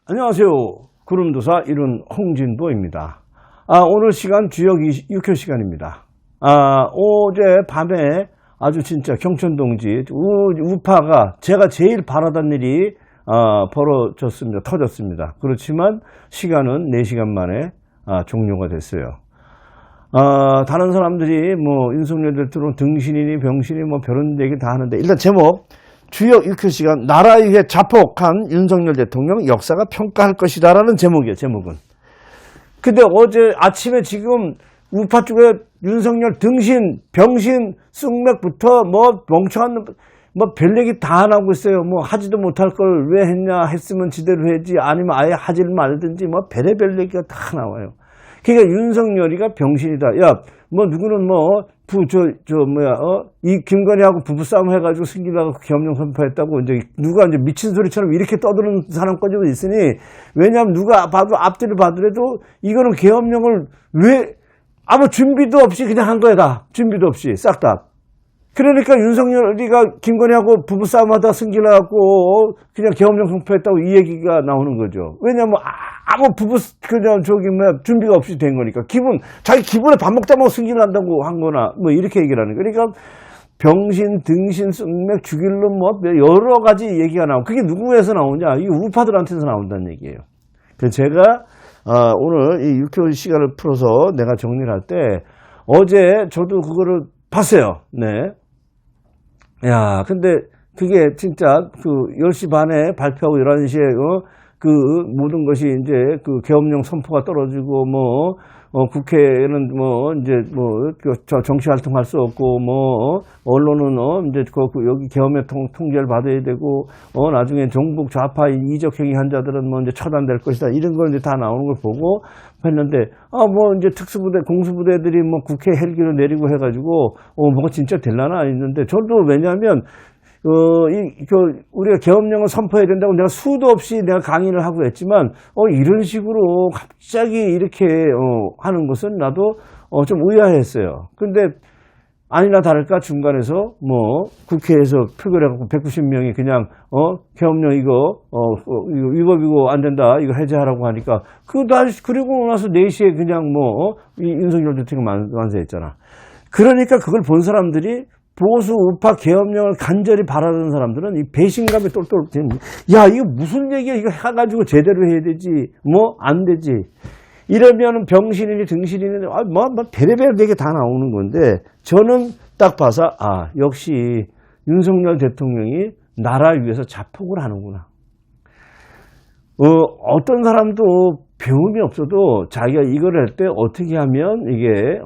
안녕하세요. 구름도사 이룬 홍진보입니다. 오늘 시간 주역 6회 시간입니다. 어제 밤에 아주 진짜 경천동지 우파가 제가 제일 바라던 일이 벌어졌습니다. 터졌습니다. 그렇지만 시간은 4시간 만에 종료가 됐어요. 다른 사람들이 뭐 윤석열 대통령 등신이니 병신이 뭐 별은 얘기 다 하는데, 일단 제목 주역 6회 시간 나라에 자폭한 윤석열 대통령 역사가 평가할 것이다 라는 제목이에요. 제목은. 근데 어제 아침에 지금 우파 쪽에 윤석열 등신 병신 쑥맥부터 뭐 멍청한 뭐 별 얘기 다 안 하고 있어요. 뭐 하지도 못할 걸 왜 했냐, 했으면 지대로 해야지, 아니면 아예 하질 말든지 뭐 별의별 얘기가 다 나와요. 그러니까 윤석열이가 병신이다. 야, 뭐 누구는 뭐 이 김건희하고 부부싸움 해가지고 승기하고 계엄령 선포했다고 이제 누가 이제 미친 소리처럼 이렇게 떠드는 사람까지도 있으니, 왜냐하면 누가 봐도 앞뒤를 봐더라도 이거는 계엄령을 왜 아무 준비도 없이 그냥 한 거야. 다 준비도 없이 싹 다. 그러니까 윤석열이가 김건희하고 부부싸움 하다가 승기하고 그냥 계엄령 선포했다고 이 얘기가 나오는 거죠. 왜냐면 아무 준비가 없이 된 거니까. 자기 기분에 밥 먹다 뭐 승기를 한다고 한 거나 뭐 이렇게 얘기를 하는 거니까. 그러니까 병신, 등신, 쑥맥, 죽일 놈 뭐 여러 가지 얘기가 나오고, 그게 누구에서 나오냐? 이 우파들한테서 나온다는 얘기예요. 그래서 제가 오늘 이 6개월 시간을 풀어서 내가 정리를 할 때, 어제 저도 그거를 봤어요. 네. 야, 근데 그게 진짜 10시 반에 발표하고 11시에 그 모든 것이 이제 그 계엄령 선포가 떨어지고 국회는 정치 활동할 수 없고 언론은 이제 여기 계엄의 통제를 받아야 되고 나중에 종북 좌파 이적 행위 한 자들은 이제 처단될 것이다, 이런 걸 이제 다 나오는 걸 보고 했는데, 이제 특수부대 공수부대들이 국회 헬기를 내리고 해가지고 뭐가 진짜 될라나 했는데, 저도 왜냐하면 우리가 계엄령을 선포해야 된다고 내가 수도 없이 내가 강의를 하고 했지만, 이런 식으로 갑자기 이렇게, 하는 것은 나도, 좀 의아했어요. 근데, 아니나 다를까 중간에서, 국회에서 표결해갖고 190명이 그냥, 계엄령 이거 위법이고 안 된다, 이거 해제하라고 하니까, 그리고 나서 4시에 그냥 윤석열 대통령 완수했잖아. 그러니까 그걸 본 사람들이, 보수 우파 계엄령을 간절히 바라는 사람들은 이 배신감에 똘똘, 야, 이거 무슨 얘기야? 이거 해가지고 제대로 해야 되지. 안 되지. 이러면 병신이니 등신이니, 별의별 얘기 다 나오는 건데, 저는 딱 봐서, 역시 윤석열 대통령이 나라를 위해서 자폭을 하는구나. 어떤 사람도 배움이 없어도 자기가 이걸 할 때 어떻게 하면 이게,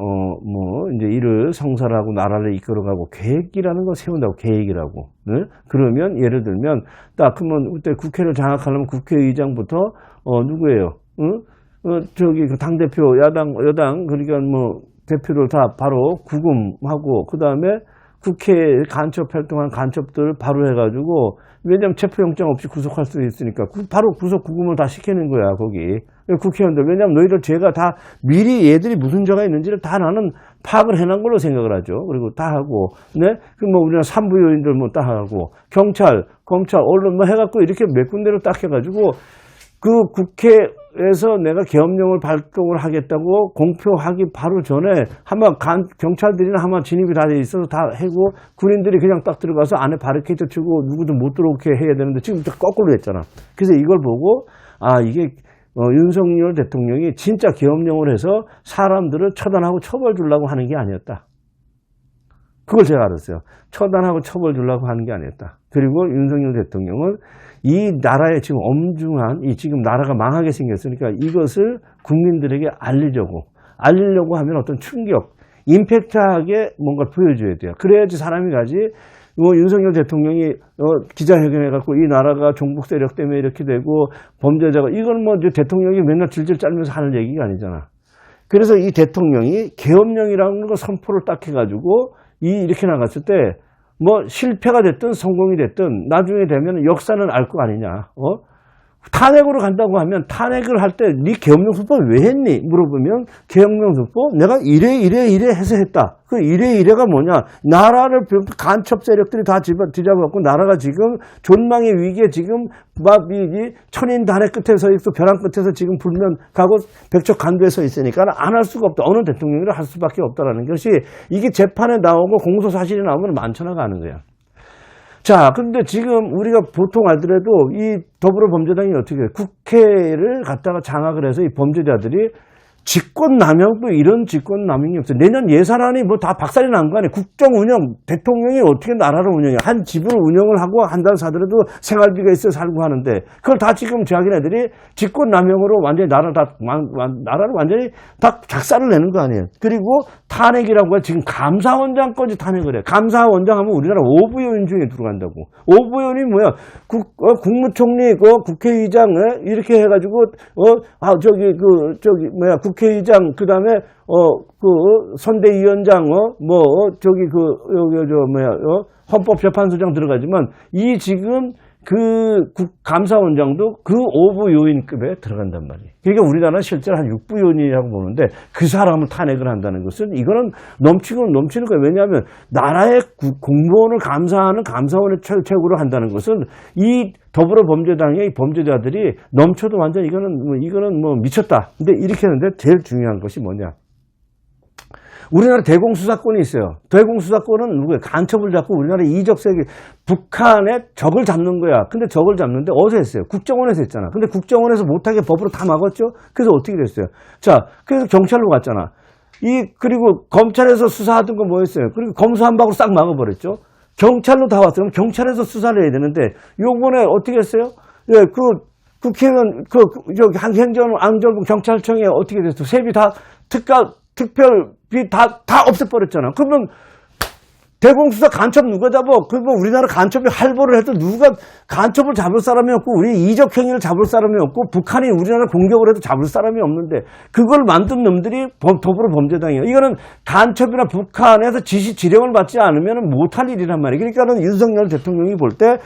이제 일을 성사하고 나라를 이끌어가고 계획이라는 걸 세운다고, 계획이라고. 네? 그러면 예를 들면, 그러면 그때 국회를 장악하려면 국회의장부터, 누구예요? 그 당대표, 여당, 그러니까 대표를 다 바로 구금하고, 그 다음에 국회에 간첩 활동한 간첩들 바로 해가지고, 왜냐면 체포영장 없이 구속할 수 있으니까 바로 구속 구금을 다 시키는 거야, 거기 국회의원들. 왜냐면 너희들 죄가 다 미리 얘들이 무슨 죄가 있는지를 다 나는 파악을 해놓은 걸로 생각을 하죠. 그리고 다 하고, 네, 우리는 산부 요인들 다 하고, 경찰, 검찰, 언론 해갖고 이렇게 몇 군데를 딱 해가지고, 그 국회에서 내가 계엄령을 발동을 하겠다고 공표하기 바로 전에 경찰들이나 진입이 다 돼 있어서 다 하고, 군인들이 그냥 딱 들어가서 안에 바리케이트 치고 누구도 못 들어오게 해야 되는데 지금 거꾸로 했잖아. 그래서 이걸 보고, 이게 윤석열 대통령이 진짜 계엄령을 해서 사람들을 처단하고 처벌 주려고 하는 게 아니었다. 그걸 제가 알았어요. 처단하고 처벌 주려고 하는 게 아니었다. 그리고 윤석열 대통령은 이 나라의 지금 엄중한, 지금 나라가 망하게 생겼으니까 이것을 국민들에게 알리려고 하면 어떤 충격, 임팩트하게 뭔가 보여줘야 돼요. 그래야지 사람이 가지. 윤석열 대통령이 기자회견해갖고 이 나라가 종북 세력 때문에 이렇게 되고 범죄자가, 이건 이제 대통령이 맨날 질질 짜면서 하는 얘기가 아니잖아. 그래서 이 대통령이 계엄령이라는 거 선포를 딱 해가지고 이렇게 나갔을 때 실패가 됐든 성공이 됐든 나중에 되면 역사는 알 거 아니냐. 탄핵으로 간다고 하면 탄핵을 할 때 네 계엄령선포 왜 했니? 물어보면 계엄령선포 내가 이래 해서 했다. 그 이래가 뭐냐? 나라를 간첩 세력들이 다 뒤잡아갖고 나라가 지금 존망의 위기에 지금 막 천인단의 끝에 서 있고 벼랑 끝에서 지금 불면 가고 백척간도에 서 있으니까 안 할 수가 없다. 어느 대통령이라 할 수밖에 없다라는 것이 이게 재판에 나오고 공소 사실이 나오면 만천하가 하는 거야. 자, 근데 지금 우리가 보통 알더라도 이 더불어범죄당이 어떻게 해요? 국회를 갖다가 장악을 해서 이 범죄자들이 직권남용도 이런 직권남용이 없어요. 내년 예산안이 뭐 다 박살이 난 거 아니에요. 국정운영, 대통령이 어떻게 나라를 운영해. 한 집을 운영을 하고 한다는 사더라도 생활비가 있어 살고 하는데 그걸 다 지금 자기네들이 직권남용으로 완전히 나라를 완전히 다 작살을 내는 거 아니에요. 그리고 탄핵이라고 해 지금 감사원장까지 탄핵을 해. 감사원장 하면 우리나라 5부요인 중에 들어간다고. 5부요인이 뭐야? 국무총리, 국회의장, 이렇게 해가지고, 국회의장, 그 다음에, 선대위원장, 헌법재판소장 들어가지만, 이 지금 감사원장도 그 5부 요인급에 들어간단 말이에요. 그러니까 우리나라는 실제로 한 6부 요인이라고 보는데 그 사람을 탄핵을 한다는 것은 이거는 넘치는 거예요. 왜냐하면 나라의 공무원을 감사하는 감사원의 최고로 한다는 것은 이 더불어범죄당의 범죄자들이 넘쳐도 완전 이거는 뭐 미쳤다. 근데 이렇게 하는데 제일 중요한 것이 뭐냐? 우리나라 대공수사권이 있어요. 대공수사권은 누구예요? 간첩을 잡고 우리나라 이적 세계, 북한의 적을 잡는 거야. 근데 적을 잡는데 어디서 했어요? 국정원에서 했잖아. 근데 국정원에서 못하게 법으로 다 막았죠? 그래서 어떻게 됐어요? 자, 그래서 경찰로 갔잖아. 그리고 검찰에서 수사하던 건 뭐였어요? 그리고 검수 한 방으로 싹 막아버렸죠? 경찰로 다 왔어요. 그럼 경찰에서 수사를 해야 되는데, 요번에 어떻게 했어요? 예, 국회의원, 행정안전부 경찰청에 어떻게 됐어? 세비 다 특별비 다 없애버렸잖아. 그러면 대공수사 간첩 누가 잡아? 그러면 우리나라 간첩이 할보를 해도 누가 간첩을 잡을 사람이 없고 우리 이적행위를 잡을 사람이 없고 북한이 우리나라 공격을 해도 잡을 사람이 없는데 그걸 만든 놈들이 더불어범죄당이에요. 이거는 간첩이나 북한에서 지령을 받지 않으면 못할 일이란 말이에요. 그러니까는 윤석열 대통령이 볼 때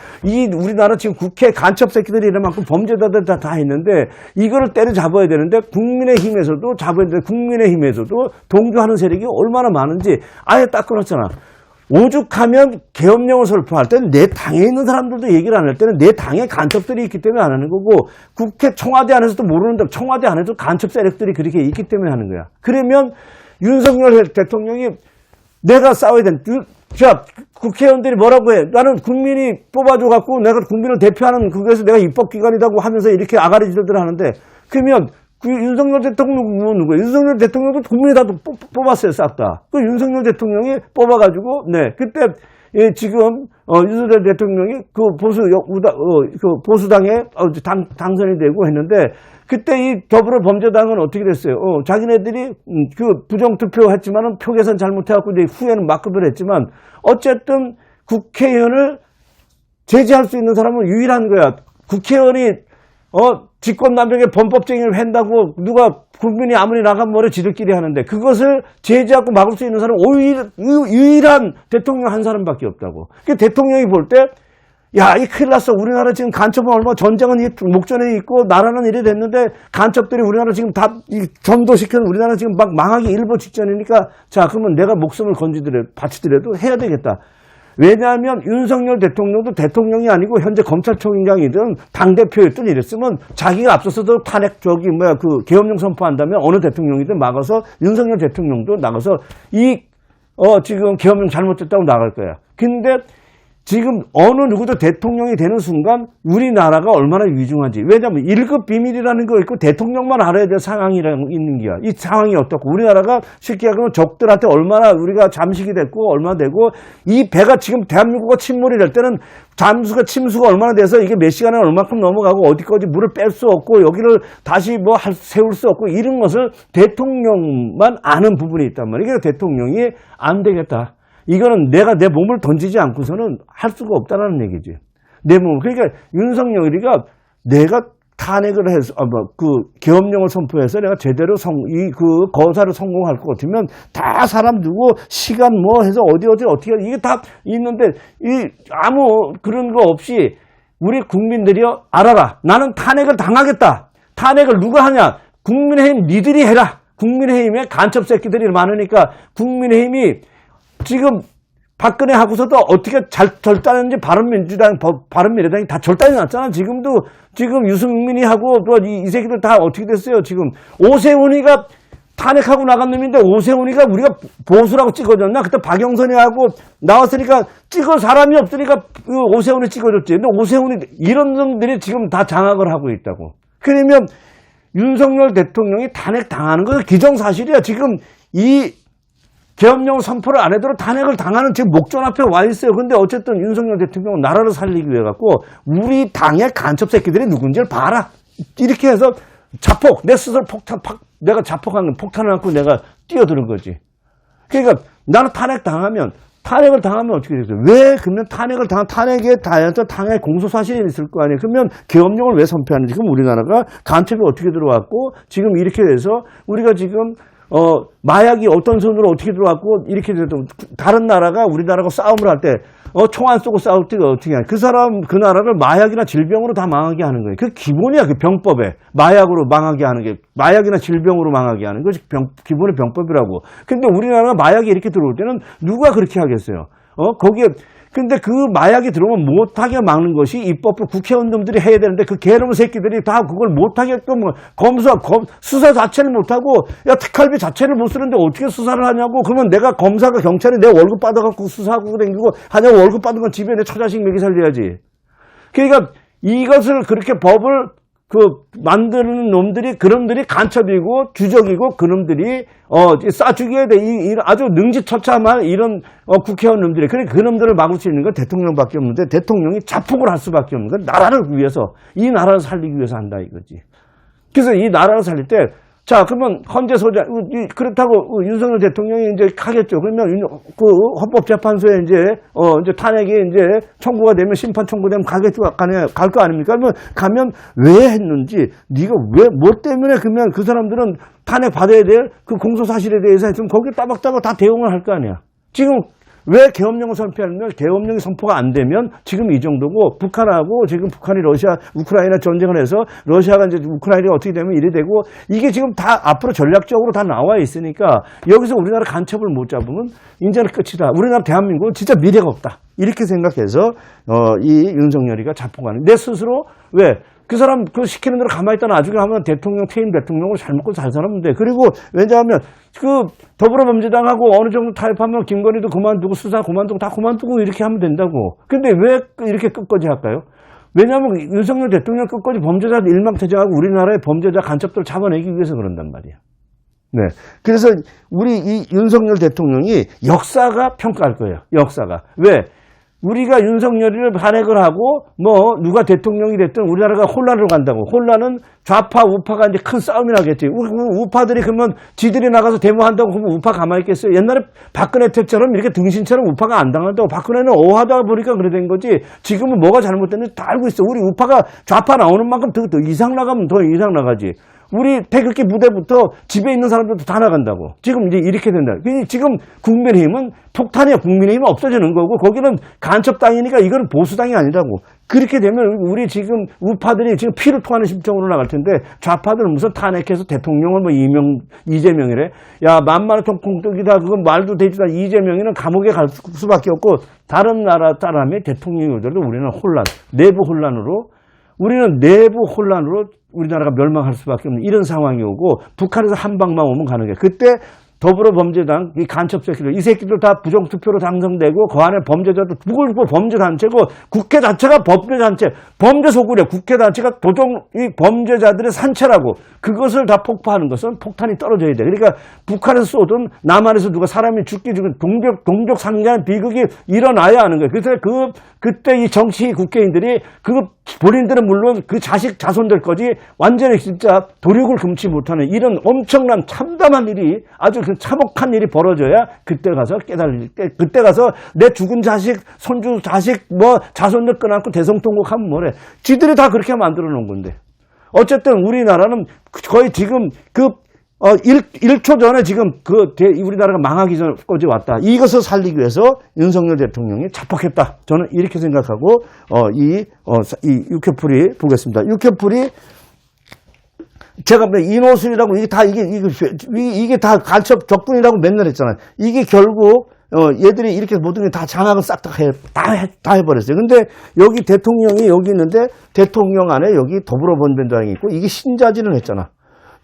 우리나라 지금 국회 간첩 새끼들이 이만큼 범죄자들 다 있는데 이거를 때려잡아야 되는데 국민의힘에서도 잡아야 되는데 국민의힘에서도 동조하는 세력이 얼마나 많은지 아예 딱 끊었잖아. 오죽하면 계엄령을 설포할 때는 내 당에 있는 사람들도 얘기를 안 할 때는 내 당에 간첩들이 있기 때문에 안 하는 거고 국회 청와대 안에서도 모르는데 청와대 안에도 간첩 세력들이 그렇게 있기 때문에 하는 거야. 그러면 윤석열 대통령이 내가 싸워야 자, 국회의원들이 뭐라고 해? 나는 국민이 뽑아줘갖고 내가 국민을 대표하는 그것에서 내가 입법기관이라고 하면서 이렇게 아가리질들 하는데 그러면 윤석열 대통령 누구예요? 윤석열 대통령도 국민이 다 뽑았어요, 싹 다. 윤석열 대통령이 뽑아가지고, 그때, 지금, 윤석열 대통령이 보수당에 당선이 되고 했는데, 그때 이 더불어범죄당은 어떻게 됐어요? 자기네들이 부정투표 했지만은 표 계산 잘못해갖고 이제 후에는 막급을 했지만, 어쨌든 국회의원을 제지할 수 있는 사람은 유일한 거야. 국회의원이, 직권남용의 범법쟁이를 한다고 누가 국민이 아무리 나가면 뭐래 지들끼리 하는데 그것을 제지하고 막을 수 있는 사람은 유일한 대통령 한 사람밖에 없다고. 그 대통령이 볼 때 야, 이 큰일 났어. 우리나라 지금 간첩은 전쟁은 목전에 있고 나라는 이래 됐는데 간첩들이 우리나라 지금 다 전도시켜서 우리나라 지금 막 망하기 일보 직전이니까 자, 그러면 내가 목숨을 바치더라도 해야 되겠다. 왜냐하면 윤석열 대통령도 대통령이 아니고 현재 검찰총장이든 당대표였든 이랬으면 자기가 앞서서도 계엄령 선포한다면 어느 대통령이든 막아서 윤석열 대통령도 나가서 지금 계엄령 잘못됐다고 나갈 거야. 근데 지금 어느 누구도 대통령이 되는 순간 우리나라가 얼마나 위중한지. 왜냐하면 1급 비밀이라는 거 있고 대통령만 알아야 될 상황이 있는 거야. 이 상황이 어떻고 우리나라가 쉽게 하면 적들한테 얼마나 우리가 잠식이 됐고 얼마나 되고 이 배가 지금 대한민국과 침몰이 될 때는 침수가 얼마나 돼서 이게 몇 시간에 얼마큼 넘어가고 어디까지 물을 뺄 수 없고 여기를 다시 세울 수 없고 이런 것을 대통령만 아는 부분이 있단 말이에요. 그러니까 대통령이 안 되겠다. 이거는 내가 내 몸을 던지지 않고서는 할 수가 없다는 얘기지. 내 몸. 그러니까 윤석열이가 내가 탄핵을 해서, 계엄령을 선포해서 내가 제대로 거사를 성공할 것 같으면 다 사람 두고 시간 해서 어떻게 이게 다 있는데 아무 그런 거 없이 우리 국민들이요, 알아라. 나는 탄핵을 당하겠다. 탄핵을 누가 하냐? 국민의힘 니들이 해라. 국민의힘에 간첩 새끼들이 많으니까 국민의힘이 지금 박근혜 하고서도 어떻게 절단했는지 바른미래당이 다 절단이 났잖아. 지금 유승민이 하고 이 새끼들 다 어떻게 됐어요. 지금 오세훈이가 탄핵하고 나간 놈인데 오세훈이가 우리가 보수라고 찍어줬나? 그때 박영선이 하고 나왔으니까 찍을 사람이 없으니까 오세훈이 찍어줬지. 근데 오세훈이 이런 놈들이 지금 다 장악을 하고 있다고. 그러면 윤석열 대통령이 탄핵 당하는 것은 기정사실이야. 지금 이 계엄령 선포를 안 해도 탄핵을 당하는 지금 목전 앞에 와 있어요. 근데 어쨌든 윤석열 대통령은 나라를 살리기 위해 갖고 우리 당의 간첩 새끼들이 누군지를 봐라. 이렇게 해서 자폭, 내 스스로 내가 자폭하는 폭탄을 안고 내가 뛰어드는 거지. 그러니까 나는 탄핵을 당하면 어떻게 되겠어요? 왜 그러면 탄핵 공소사실이 있을 거 아니에요? 그러면 계엄령을 왜 선포하는지, 그럼 우리나라가 간첩이 어떻게 들어왔고 지금 이렇게 돼서 우리가 지금 마약이 어떤 손으로 어떻게 들어왔고 이렇게 돼도 다른 나라가 우리나라가 싸움을 할 때 총 안 쏘고 싸울 때가 어떻게 하냐. 그 나라를 마약이나 질병으로 다 망하게 하는 거예요. 그 기본이야. 그 병법에. 마약으로 망하게 하는 게, 마약이나 질병으로 망하게 하는 것이 기본의 병법이라고. 근데 우리나라가 마약이 이렇게 들어올 때는 누가 그렇게 하겠어요? 근데 그 마약이 들어오면 못하게 막는 것이 입법부 국회의원들이 해야 되는데 그 개놈 새끼들이 다 그걸 못하게끔 수사 자체를 못하고, 야, 특활비 자체를 못 쓰는데 어떻게 수사를 하냐고. 그러면 내가 검사가 경찰이 내 월급 받아갖고 수사하고 다니고 하냐고. 월급 받은 건 집에 내 처자식 먹이 살려야지. 그러니까 이것을 그렇게 법을 만드는 놈들이, 그놈들이 간첩이고 주적이고 그놈들이 싸죽여야 돼. 아주 능지처참한 이런 국회의원 놈들이. 그러니까 그놈들을 막을 수 있는 건 대통령밖에 없는데, 대통령이 자폭을 할 수밖에 없는 건 나라를 위해서, 이 나라를 살리기 위해서 한다 이거지. 그래서 이 나라를 살릴 때, 자, 그러면 헌재 소장, 그렇다고 윤석열 대통령이 이제 하겠죠. 그러면 헌법재판소에 이제 탄핵이 이제 청구가 되면, 심판 청구되면 갈 거 아닙니까? 그러면 가면 왜 했는지, 네가 뭐 때문에 그러면 그 사람들은 탄핵 받아야 될 그 공소사실에 대해서 했으면 거기 따박따박 다 대응을 할 거 아니야. 지금 왜 계엄령을 선포하면, 계엄령이 선포가 안 되면 지금 이 정도고, 북한하고 지금 북한이 우크라이나 전쟁을 해서 러시아가 이제 우크라이나가 어떻게 되면 이래 되고, 이게 지금 다 앞으로 전략적으로 다 나와 있으니까 여기서 우리나라 간첩을 못 잡으면 이제는 끝이다. 우리나라 대한민국은 진짜 미래가 없다. 이렇게 생각해서 이 윤석열이가 자폭하는. 내 스스로 왜? 그 사람 시키는 대로 가만히 있다 나중에 하면 퇴임 대통령을 잘 먹고 잘 살았는데. 그리고 왜냐하면 더불어민주당하고 어느 정도 타협하면 김건희도 그만두고 수사 그만두고 다 그만두고 이렇게 하면 된다고. 근데 왜 이렇게 끝까지 할까요? 왜냐하면 윤석열 대통령 끝까지 범죄자들 일망퇴장하고 우리나라의 범죄자 간첩들을 잡아내기 위해서 그런단 말이야. 네. 그래서 우리 이 윤석열 대통령이 역사가 평가할 거예요. 역사가. 왜? 우리가 윤석열이를 탄핵을 하고 누가 대통령이 됐든 우리나라가 혼란으로 간다고. 혼란은 좌파 우파가 이제 큰 싸움이 나겠지. 우파들이 그러면 지들이 나가서 데모한다고 그러면 우파 가만히 있겠어요? 옛날에 박근혜 때처럼 이렇게 등신처럼 우파가 안 당한다고. 박근혜는 오하다 보니까 그래 된 거지. 지금은 뭐가 잘못됐는지 다 알고 있어. 우리 우파가 좌파 나오는 만큼 더 이상 나가면 더 이상 나가지. 우리 태극기 부대부터 집에 있는 사람들도 다 나간다고. 지금 이제 이렇게 된다. 지금 국민의힘은 폭탄이야. 국민의힘은 없어지는 거고, 거기는 간첩당이니까 이거는 보수당이 아니라고. 그렇게 되면 우리 지금 우파들이 지금 피를 토하는 심정으로 나갈 텐데, 좌파들은 무슨 탄핵해서 대통령을 이재명이래. 야, 만만한 통콩떡이다. 그건 말도 되지도 않아. 이재명이는 감옥에 갈 수밖에 없고, 다른 나라 사람의 대통령이 오더라도 우리는 내부 혼란으로 우리나라가 멸망할 수밖에 없는 이런 상황이 오고, 북한에서 한 방만 오면 가는 거야. 그때 더불어범죄당 이 간첩 새끼들, 이 새끼들 다 부정투표로 당선되고 그 안에 범죄자도 누굴 범죄단체고, 국회 자체가 범죄단체, 범죄소굴이야. 국회 자체가 이 범죄자들의 산채라고. 그것을 다 폭파하는 것은 폭탄이 떨어져야 돼. 그러니까 북한에서 쏘든 남한에서 누가 사람이 죽기 죽은 동족 상잔 비극이 일어나야 하는 거예요. 그래서 그때 이 정치 국회의원들이 본인들은 물론 그 자손들까지 완전히 진짜 도륙을 금치 못하는 이런 엄청난 참담한 일이, 아주 참혹한 일이 벌어져야 그때 가서 그때 가서 내 죽은 자식, 손주 자식, 자손들 끊어안고 대성통곡하면 뭐래. 지들이 다 그렇게 만들어 놓은 건데. 어쨌든 우리나라는 거의 지금 1초 전에 지금 우리나라가 망하기 전까지 왔다. 이것을 살리기 위해서 윤석열 대통령이 자폭했다. 저는 이렇게 생각하고, 이 육회풀이 보겠습니다. 육회풀이 제가 인호술이라고 이게 다 간첩 적군이라고 맨날 했잖아요. 이게 결국 얘들이 이렇게 모든 게 다 장악을 싹 다 해버렸어요. 근데 여기 대통령이 여기 있는데 대통령 안에 여기 더불어민주당이 있고 이게 신자진을 했잖아.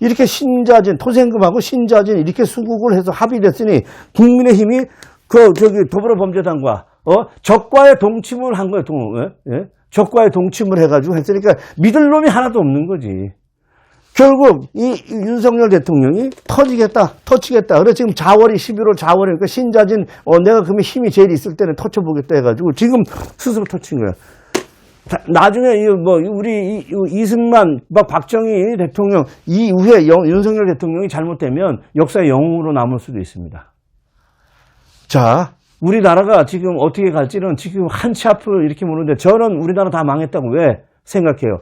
이렇게 신자진, 토생금하고 신자진 이렇게 수국을 해서 합의됐으니 국민의힘이 더불어범죄당과 적과의 동침을 한 거예요. 적과의 동침을 해가지고 했으니까 믿을 놈이 하나도 없는 거지. 결국 이 윤석열 대통령이 터치겠다. 그래서 지금 11월 4월이니까 신자진 내가 그러면 힘이 제일 있을 때는 터쳐보겠다 해가지고 지금 스스로 터친 거야. 나중에 우리 이승만 박정희 대통령 이후에 윤석열 대통령이 잘못되면 역사의 영웅으로 남을 수도 있습니다. 자, 우리나라가 지금 어떻게 갈지는 지금 한치 앞을 이렇게 보는데 저는 우리나라 다 망했다고 왜 생각해요?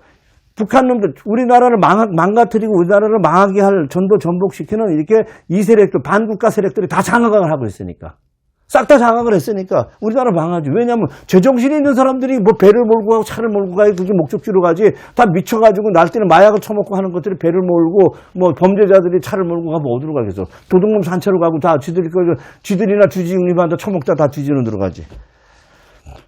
북한 놈들, 우리나라를 망가뜨리고 우리나라를 망하게 할 전복시키는 이렇게 이 세력들, 반국가 세력들이 다 장악을 하고 있으니까. 싹 다 장악을 했으니까 우리나라 망하지. 왜냐면 제정신이 있는 사람들이 배를 몰고 가고 차를 몰고 가고 그게 목적지로 가지. 다 미쳐가지고 날뛰는 마약을 처먹고 하는 것들이 배를 몰고 범죄자들이 차를 몰고 가면 어디로 가겠어. 도둑놈 산채로 가고 다 쥐들이나 주지육림한테 처먹다 다 뒤지는 들어가지.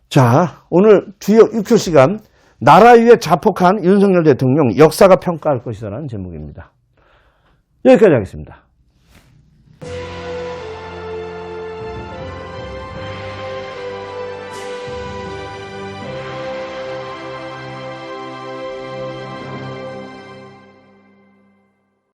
자, 오늘 주요 6초 시간 나라 위에 자폭한 윤석열 대통령 역사가 평가할 것이다라는 제목입니다. 여기까지 하겠습니다.